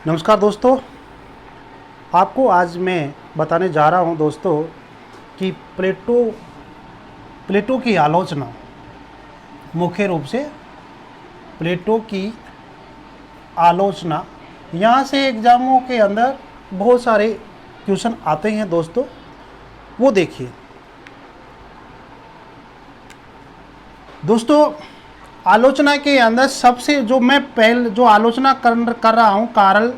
नमस्कार दोस्तों, आपको आज मैं बताने जा रहा हूं दोस्तों कि प्लेटो की आलोचना, मुख्य रूप से प्लेटो की आलोचना, यहाँ से एग्जामों के अंदर बहुत सारे क्वेश्चन आते हैं दोस्तों। वो देखिए दोस्तों, आलोचना के अंदर सबसे जो मैं पहले जो आलोचना कर रहा हूँ कार्ल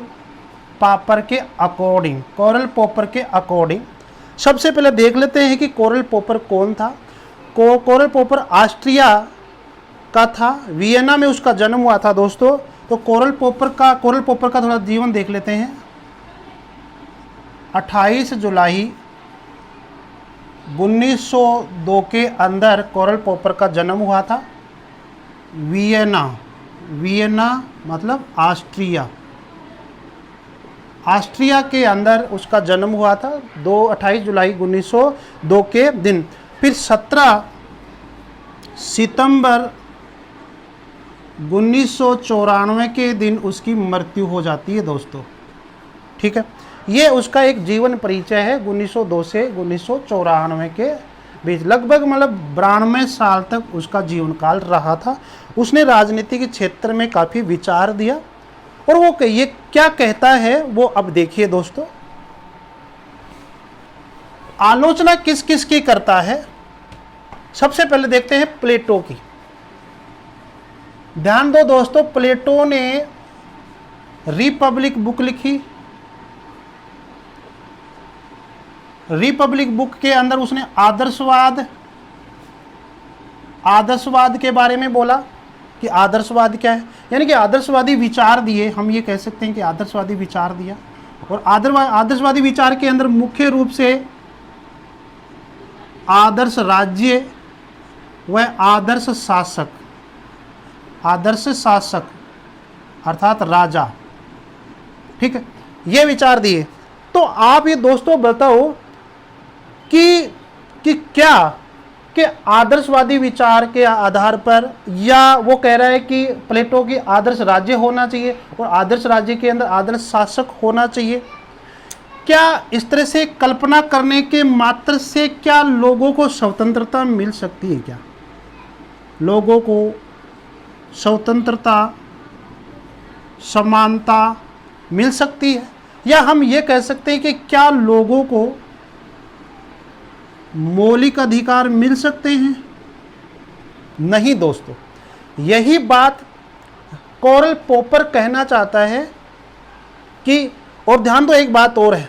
पॉपर के अकॉर्डिंग सबसे पहले देख लेते हैं कि कार्ल पॉपर कौन था। कार्ल पॉपर ऑस्ट्रिया का था, वियना में उसका जन्म हुआ था दोस्तों। तो कार्ल पॉपर का थोड़ा जीवन देख लेते हैं। 28 जुलाई 1902 के अंदर कार्ल पॉपर का जन्म हुआ था। वियना मतलब ऑस्ट्रिया के अंदर उसका जन्म हुआ था 28 जुलाई 1902 के दिन। फिर 17 सितंबर 1994 के दिन उसकी मृत्यु हो जाती है दोस्तों। ठीक है, ये उसका एक जीवन परिचय है 1902 से 1994 के बीच, लगभग मतलब 92 साल तक उसका जीवन काल रहा था। उसने राजनीति के क्षेत्र में काफ़ी विचार दिया और वो ये क्या कहता है वो अब देखिए दोस्तों। आलोचना किस किस की करता है, सबसे पहले देखते हैं प्लेटो की। ध्यान दो दोस्तों, प्लेटो ने रिपब्लिक बुक लिखी। रिपब्लिक बुक के अंदर उसने आदर्शवाद के बारे में बोला कि आदर्शवाद क्या है, यानी कि आदर्शवादी विचार दिए। हम ये कह सकते हैं कि आदर्शवादी विचार दिया। और आदर्शवादी विचार के अंदर मुख्य रूप से आदर्श राज्य व आदर्श शासक अर्थात राजा, ठीक है, ये विचार दिए। तो आप ये दोस्तों बताओ कि क्या कि आदर्शवादी विचार के आधार पर, या वो कह रहा है कि प्लेटो की आदर्श राज्य होना चाहिए और आदर्श राज्य के अंदर आदर्श शासक होना चाहिए, क्या इस तरह से कल्पना करने के मात्र से क्या लोगों को स्वतंत्रता मिल सकती है? क्या लोगों को स्वतंत्रता, समानता मिल सकती है? या हम ये कह सकते हैं कि क्या लोगों को मौलिक अधिकार मिल सकते हैं? नहीं दोस्तों, यही बात कार्ल पॉपर कहना चाहता है कि, और ध्यान दो एक बात और है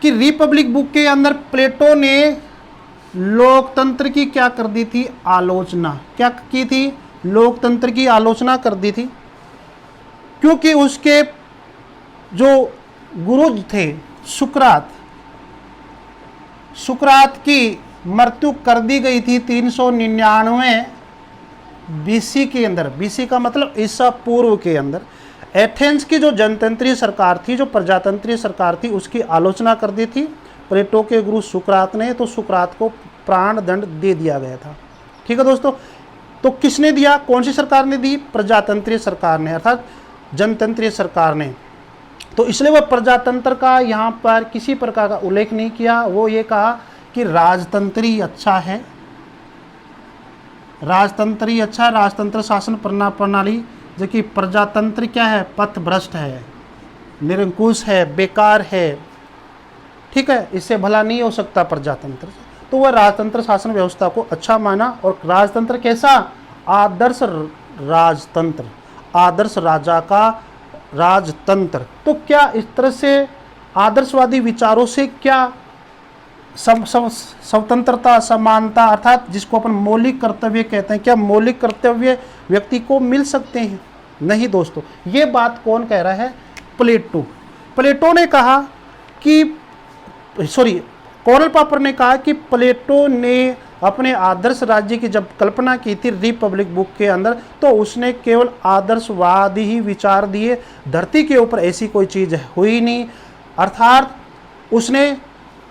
कि रिपब्लिक बुक के अंदर प्लेटो ने लोकतंत्र की क्या कर दी थी? आलोचना। क्या की थी? लोकतंत्र की आलोचना कर दी थी, क्योंकि उसके जो गुरु थे सुकरात की मृत्यु कर दी गई थी 399 बीसी के अंदर। बीसी का मतलब ईसा पूर्व के अंदर। एथेंस की जो जनतंत्रीय सरकार थी, जो प्रजातंत्रीय सरकार थी, उसकी आलोचना कर दी थी प्लेटो के गुरु सुकरात ने। तो सुकरात को प्राण दंड दे दिया गया था। ठीक है दोस्तों, तो किसने दिया? कौन सी सरकार ने दी? प्रजातंत्रीय सरकार ने, अर्थात जनतंत्रीय सरकार ने। तो इसलिए वह प्रजातंत्र का यहाँ पर किसी प्रकार का उल्लेख नहीं किया। वो ये कहा कि राजतंत्र ही अच्छा है, राजतंत्र शासन प्रणाली, जबकि प्रजातंत्र क्या है? पथभ्रष्ट है, निरंकुश है, बेकार है। ठीक है, इससे भला नहीं हो सकता प्रजातंत्र। तो वह राजतंत्र शासन व्यवस्था को अच्छा माना। और राजतंत्र कैसा? आदर्श राजतंत्र, आदर्श राजा का राजतंत्र। तो क्या इस तरह से आदर्शवादी विचारों से क्या स्वतंत्रता, समानता, अर्थात जिसको अपन मौलिक कर्तव्य कहते हैं, क्या मौलिक कर्तव्य व्यक्ति को मिल सकते हैं? नहीं दोस्तों, ये बात कौन कह रहा है? प्लेटो ने कहा कि कार्ल पॉपर ने कहा कि प्लेटो ने अपने आदर्श राज्य की जब कल्पना की थी रिपब्लिक बुक के अंदर, तो उसने केवल आदर्शवादी ही विचार दिए। धरती के ऊपर ऐसी कोई चीज़ हुई नहीं। अर्थात उसने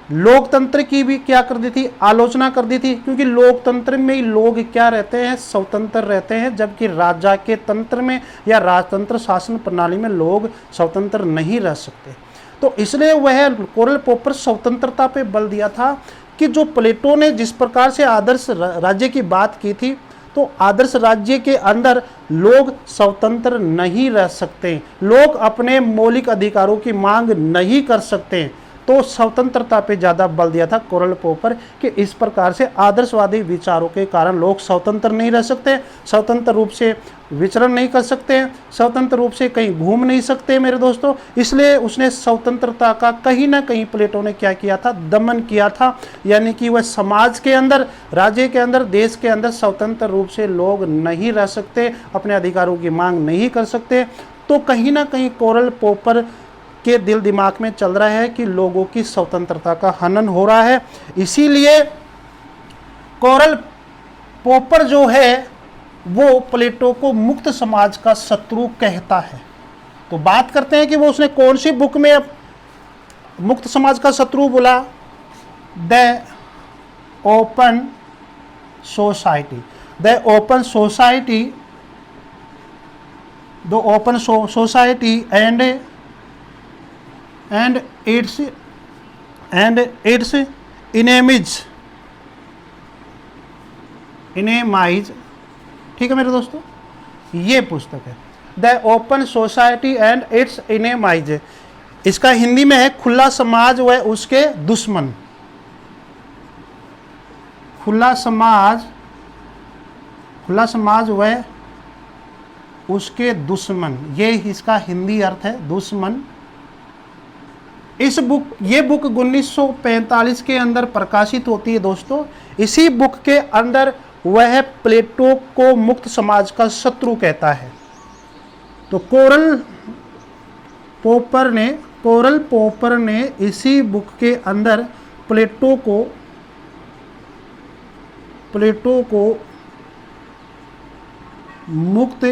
लोकतंत्र की भी क्या कर दी थी, आलोचना कर दी थी, क्योंकि लोकतंत्र में लोग क्या रहते हैं, स्वतंत्र रहते हैं, जबकि राजा के तंत्र में या राजतंत्र शासन प्रणाली में लोग स्वतंत्र नहीं रह सकते। तो इसलिए वह कोरल पॉपर स्वतंत्रता पे बल दिया था कि जो प्लेटो ने जिस प्रकार से आदर्श राज्य की बात की थी, तो आदर्श राज्य के अंदर लोग स्वतंत्र नहीं रह सकते, लोग अपने मौलिक अधिकारों की मांग नहीं कर सकते। तो स्वतंत्रता पे ज़्यादा बल दिया था कोरल पॉपर कि इस प्रकार से आदर्शवादी विचारों के कारण लोग स्वतंत्र नहीं रह सकते, स्वतंत्र रूप से विचरण नहीं कर सकते, स्वतंत्र रूप से कहीं घूम नहीं सकते मेरे दोस्तों। इसलिए उसने स्वतंत्रता का कहीं ना कहीं प्लेटो ने क्या किया था, दमन किया था, यानी कि वह समाज के अंदर, राज्य के अंदर, देश के अंदर स्वतंत्र रूप से लोग नहीं रह सकते, अपने अधिकारों की मांग नहीं कर सकते। तो कहीं ना कहीं कोरल पॉपर के दिल दिमाग में चल रहा है कि लोगों की स्वतंत्रता का हनन हो रहा है। इसीलिए कोरल पॉपर जो है वो प्लेटो को मुक्त समाज का शत्रु कहता है। तो बात करते हैं कि वो उसने कौन सी बुक में मुक्त समाज का शत्रु बोला, the open society. The open society, the open society and its enemies, ठीक है मेरे दोस्तों, ये पुस्तक है the open society and its enemies. इसका हिंदी में है खुला समाज व उसके दुश्मन। खुला समाज व उसके दुश्मन, ये इसका हिंदी अर्थ है, दुश्मन। ये बुक 1945 के अंदर प्रकाशित होती है दोस्तों। इसी बुक के अंदर वह प्लेटो को मुक्त समाज का शत्रु कहता है। तो कोरल पॉपर ने इसी बुक के अंदर प्लेटो को मुक्त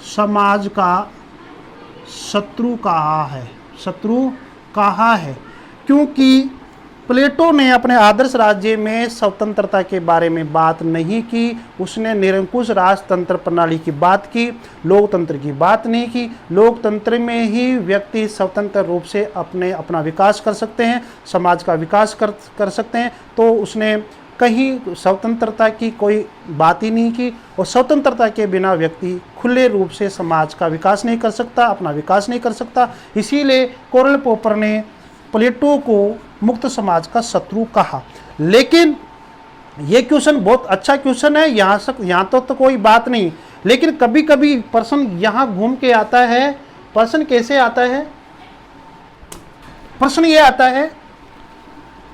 समाज का शत्रु कहा है, क्योंकि प्लेटो ने अपने आदर्श राज्य में स्वतंत्रता के बारे में बात नहीं की। उसने निरंकुश राजतंत्र प्रणाली की बात की, लोकतंत्र की बात नहीं की। लोकतंत्र में ही व्यक्ति स्वतंत्र रूप से अपना विकास कर सकते हैं, समाज का विकास कर सकते हैं। तो उसने कहीं स्वतंत्रता की कोई बात ही नहीं की, और स्वतंत्रता के बिना व्यक्ति खुले रूप से समाज का विकास नहीं कर सकता, अपना विकास नहीं कर सकता। इसीलिए कोरल पॉपर ने प्लेटो को मुक्त समाज का शत्रु कहा। लेकिन ये क्वेश्चन बहुत अच्छा क्वेश्चन है, यहाँ तो कोई बात नहीं, लेकिन कभी कभी प्रश्न यहाँ घूम के आता है। प्रश्न कैसे आता है? प्रश्न ये आता है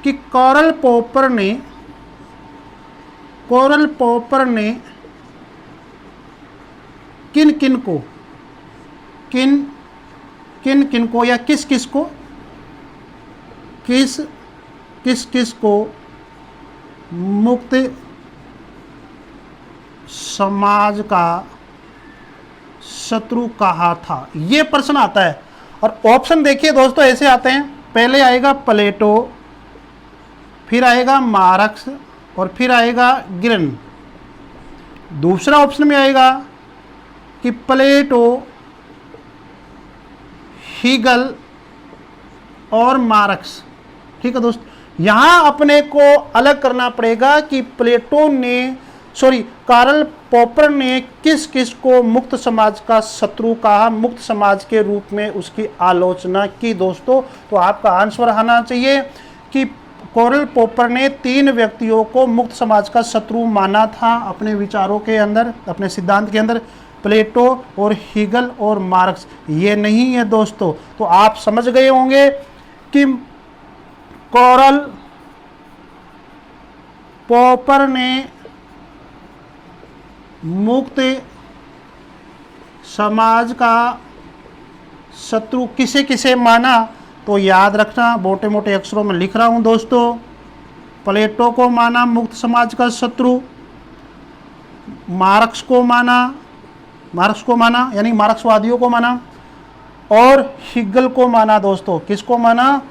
कि कोरल पॉपर ने किन किन को या किस किस को मुक्त समाज का शत्रु कहा था, ये प्रश्न आता है। और ऑप्शन देखिए दोस्तों ऐसे आते हैं, पहले आएगा प्लेटो, फिर आएगा मार्क्स, और फिर आएगा गिरन। दूसरा ऑप्शन में आएगा कि प्लेटो, हीगल और मार्क्स। ठीक है दोस्त, यहां अपने को अलग करना पड़ेगा कि कोरल पॉपर ने किस किस को मुक्त समाज का शत्रु कहा, मुक्त समाज के रूप में उसकी आलोचना की दोस्तों। तो आपका आंसर आना चाहिए कि कोरल पॉपर ने 3 व्यक्तियों को मुक्त समाज का शत्रु माना था अपने विचारों के अंदर, अपने सिद्धांत के अंदर, प्लेटो और हीगल और मार्क्स। ये नहीं है दोस्तों। तो आप समझ गए होंगे कि कोरल पॉपर ने मुक्त समाज का शत्रु किसे किसे माना। तो याद रखना, मोटे मोटे अक्षरों में लिख रहा हूं दोस्तों। प्लेटो को माना मुक्त समाज का शत्रु, मार्क्स को माना यानी मार्क्सवादियों को माना, और हीगल को माना दोस्तों। किसको माना?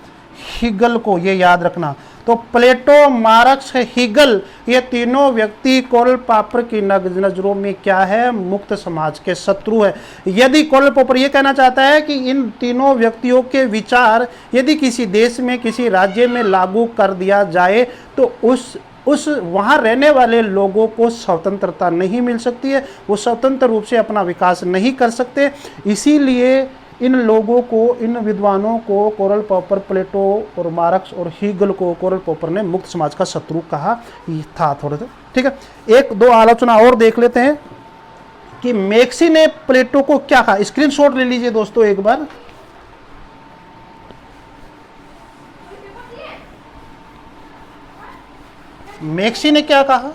हीगल को, ये याद रखना। तो प्लेटो, मार्क्स, हीगल, ये तीनों व्यक्ति कार्ल पॉपर की नजरों में क्या है, मुक्त समाज के शत्रु है। यदि कार्ल पॉपर ये कहना चाहता है कि इन तीनों व्यक्तियों के विचार यदि किसी देश में, किसी राज्य में लागू कर दिया जाए तो उस वहाँ रहने वाले लोगों को स्वतंत्रता नहीं मिल सकती है, वो स्वतंत्र रूप से अपना विकास नहीं कर सकते। इसीलिए इन लोगों को, इन विद्वानों को कार्ल पॉपर, प्लेटो और मार्क्स और हीगल को कार्ल पॉपर ने मुक्त समाज का शत्रु कहा था थोड़े से। ठीक है, एक दो आलोचना और देख लेते हैं कि मैक्सी ने प्लेटो को क्या कहा। स्क्रीनशॉट ले लीजिए दोस्तों एक बार। मैक्सी ने क्या कहा,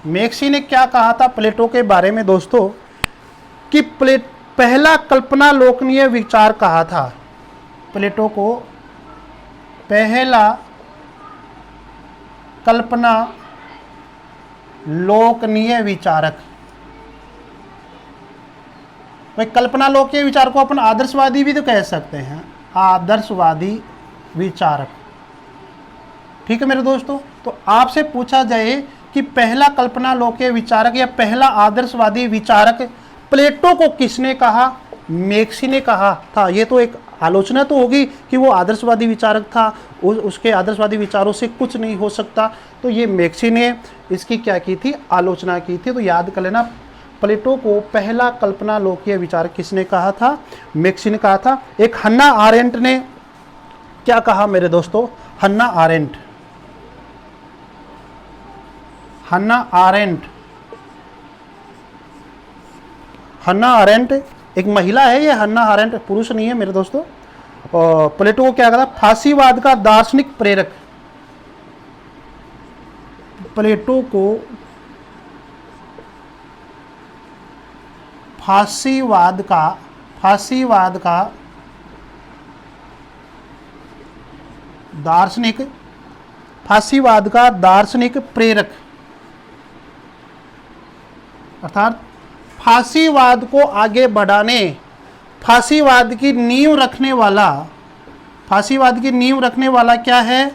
मैक्सी ने क्या कहा था प्लेटो के बारे में दोस्तों, कि पहला कल्पना लोकनीय विचार कहा था। प्लेटो को पहला कल्पना लोकनीय विचारक, भाई कल्पना लोकनीय विचार को अपन आदर्शवादी भी तो कह सकते हैं, आदर्शवादी विचारक। ठीक है मेरे दोस्तों, तो आपसे पूछा जाए कि पहला कल्पना लोकनीय विचारक या पहला आदर्शवादी विचारक प्लेटो को किसने कहा, मैक्सी ने कहा था। ये तो एक आलोचना तो होगी कि वो आदर्शवादी विचारक था, उसके आदर्शवादी विचारों से कुछ नहीं हो सकता, तो ये मैक्सी ने इसकी क्या की थी, आलोचना की थी। तो याद कर लेना, प्लेटो को पहला कल्पना लोकनीय विचारक किसने कहा था, मैक्सी ने कहा था। एक हन्ना आरेंट ने क्या कहा मेरे दोस्तों, Hannah Arendt, Hannah Arendt, Hannah Arendt एक महिला है, ये हन्ना आरेंट पुरुष नहीं है मेरे दोस्तों। और प्लेटो को क्या कहा, फांसीवाद का दार्शनिक प्रेरक। प्लेटो को फांसीवाद का दार्शनिक, फांसीवाद का दार्शनिक प्रेरक, अर्थात फांसीवाद को आगे बढ़ाने, फांसीवाद की नींव रखने वाला, फांसीवाद की नींव रखने वाला क्या है,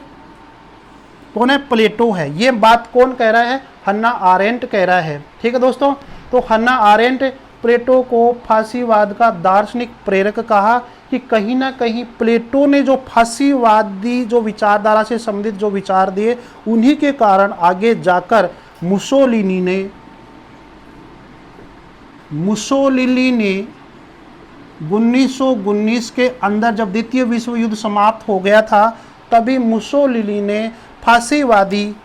कौन है, प्लेटो है। ये बात कौन कह रहा है, हन्ना आरेंट कह रहा है। ठीक है दोस्तों, तो हन्ना आरेंट प्लेटो को फांसीवाद का दार्शनिक प्रेरक कहा कि कहीं ना कहीं प्लेटो ने जो फांसीवादी जो विचारधारा से संबंधित जो विचार दिए, उन्हीं के कारण आगे जाकर मुसोलिनी ने 1919 के अंदर जब द्वितीय विश्व युद्ध समाप्त हो गया था, तभी मुसोलिनी ने फांसीवादी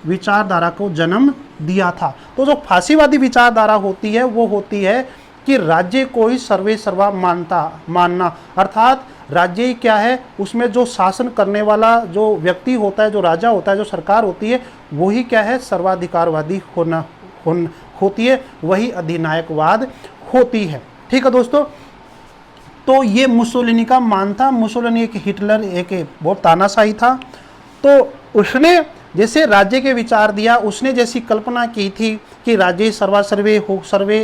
विचारधारा को जन्म दिया था। तो जो फांसीवादी विचारधारा होती है वो होती है कि राज्य को ही सर्वे सर्वा मानना, अर्थात राज्य ही क्या है, उसमें जो शासन करने वाला जो व्यक्ति होता है, जो राजा होता है, जो सरकार होती है, वही क्या है, सर्वाधिकारवादी होती है, वही अधिनायकवाद होती है। ठीक है दोस्तों, तो ये मुसोलिनी का मान था। मुसोलिनी एक हिटलर, एक बहुत तानाशाही था, तो उसने जैसे राज्य के विचार दिया, उसने जैसी कल्पना की थी कि राज्य सर्वे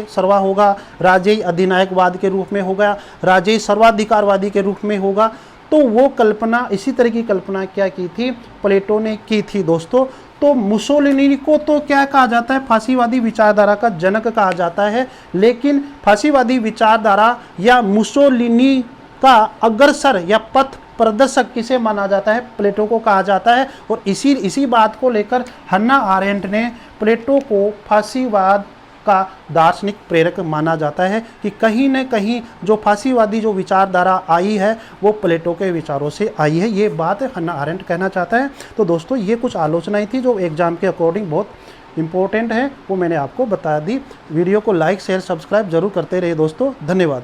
सर्वा होगा, राज्य अधिनायकवाद के रूप में होगा, राज्य सर्वाधिकारवादी के रूप में होगा, तो वो कल्पना, इसी तरह की कल्पना क्या की थी, प्लेटो ने की थी दोस्तों। तो मुसोलिनी को तो क्या कहा जाता है, फांसीवादी विचारधारा का जनक कहा जाता है, लेकिन फांसीवादी विचारधारा या मुसोलिनी का अग्रसर या पथ प्रदर्शक किसे माना जाता है, प्लेटो को कहा जाता है। और इसी बात को लेकर हन्ना आरेंट ने प्लेटो को फांसीवाद का दार्शनिक प्रेरक माना जाता है कि कहीं न कहीं जो फांसीवादी जो विचारधारा आई है वो प्लेटो के विचारों से आई है। ये बात हन्ना आरेंट कहना चाहता है। तो दोस्तों ये कुछ आलोचनाएं थी जो एग्जाम के अकॉर्डिंग बहुत इंपॉर्टेंट है, वो मैंने आपको बता दी। वीडियो को लाइक शेयर सब्सक्राइब जरूर करते रहिए दोस्तों। धन्यवाद।